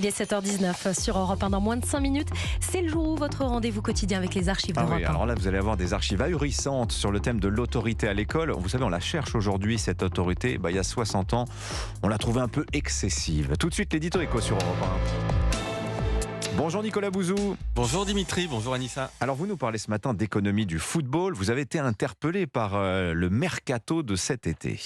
Il est 7h19 sur Europe 1 dans moins de 5 minutes. C'est le jour où votre rendez-vous quotidien avec les archives d'Europe 1. Alors là, vous allez avoir des archives ahurissantes sur le thème de l'autorité à l'école. Vous savez, on la cherche aujourd'hui, cette autorité. Il y a 60 ans, on l'a trouvée un peu excessive. Tout de suite, l'édito éco sur Europe 1. Bonjour Nicolas Bouzou. Bonjour Dimitri, bonjour Anissa. Alors vous nous parlez ce matin d'économie du football. Vous avez été interpellé par le mercato de cet été.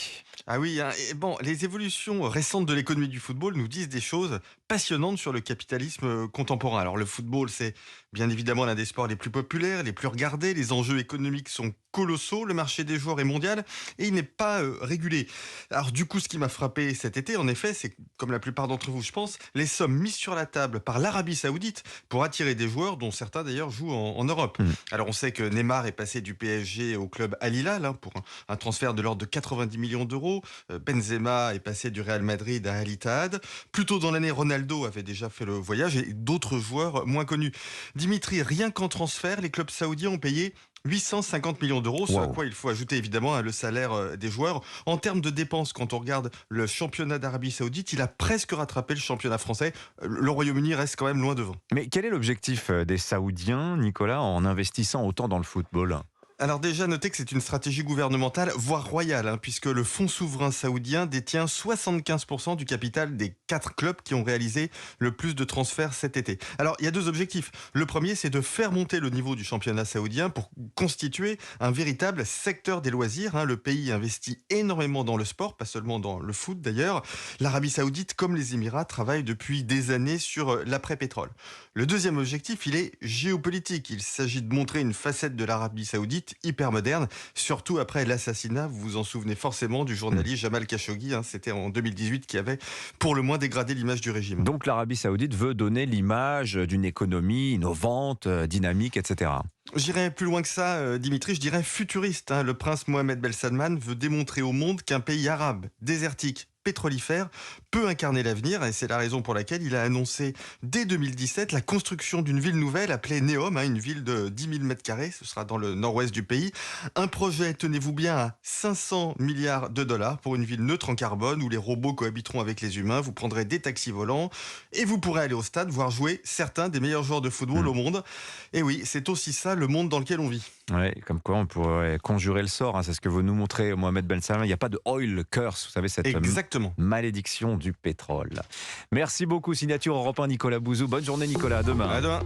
Ah oui, et les évolutions récentes de l'économie du football nous disent des choses passionnantes sur le capitalisme contemporain. Alors le football, c'est bien évidemment l'un des sports les plus populaires, les plus regardés. Les enjeux économiques sont colossaux. Le marché des joueurs est mondial et il n'est pas régulé. Alors du coup, ce qui m'a frappé cet été, en effet, c'est comme la plupart d'entre vous, je pense, les sommes mises sur la table par l'Arabie Saoudite pour attirer des joueurs dont certains d'ailleurs jouent en Europe. Alors on sait que Neymar est passé du PSG au club Al Hilal pour un transfert de l'ordre de 90 millions d'euros. Benzema est passé du Real Madrid à Al Ittihad. Plus tôt dans l'année, Ronaldo avait déjà fait le voyage et d'autres joueurs moins connus. Dimitri, rien qu'en transfert, les clubs saoudiens ont payé 850 millions d'euros, ce à quoi il faut ajouter évidemment le salaire des joueurs. En termes de dépenses, quand on regarde le championnat d'Arabie Saoudite, il a presque rattrapé le championnat français. Le Royaume-Uni reste quand même loin devant. Mais quel est l'objectif des Saoudiens, Nicolas, en investissant autant dans le football ? Alors déjà, notez que c'est une stratégie gouvernementale, voire royale, puisque le fonds souverain saoudien détient 75% du capital des 4 clubs qui ont réalisé le plus de transferts cet été. Alors, il y a 2 objectifs. Le premier, c'est de faire monter le niveau du championnat saoudien pour constituer un véritable secteur des loisirs. Le pays investit énormément dans le sport, pas seulement dans le foot d'ailleurs. L'Arabie Saoudite, comme les Émirats, travaillent depuis des années sur l'après-pétrole. Le deuxième objectif, il est géopolitique. Il s'agit de montrer une facette de l'Arabie Saoudite hyper moderne, surtout après l'assassinat, vous vous en souvenez forcément, du journaliste Jamal Khashoggi, c'était en 2018, qui avait pour le moins dégradé l'image du régime. Donc l'Arabie Saoudite veut donner l'image d'une économie innovante, dynamique, etc. J'irais plus loin que ça, Dimitri, je dirais futuriste. Le prince Mohammed Ben Salman veut démontrer au monde qu'un pays arabe, désertique, pétrolifère, peut incarner l'avenir, et c'est la raison pour laquelle il a annoncé dès 2017 la construction d'une ville nouvelle appelée Neom, une ville de 10 000 m², ce sera dans le nord-ouest du pays. Un projet, tenez-vous bien, à 500 milliards de dollars pour une ville neutre en carbone où les robots cohabiteront avec les humains, vous prendrez des taxis volants et vous pourrez aller au stade voir jouer certains des meilleurs joueurs de football au monde. Et oui, c'est aussi ça le monde dans lequel on vit. Ouais, comme quoi on pourrait conjurer le sort, c'est ce que vous nous montrez, Mohamed Ben Salman. Il n'y a pas de oil curse, vous savez, cette malédiction du pétrole. Merci beaucoup, signature Europe 1, Nicolas Bouzou. Bonne journée Nicolas, à demain. À demain.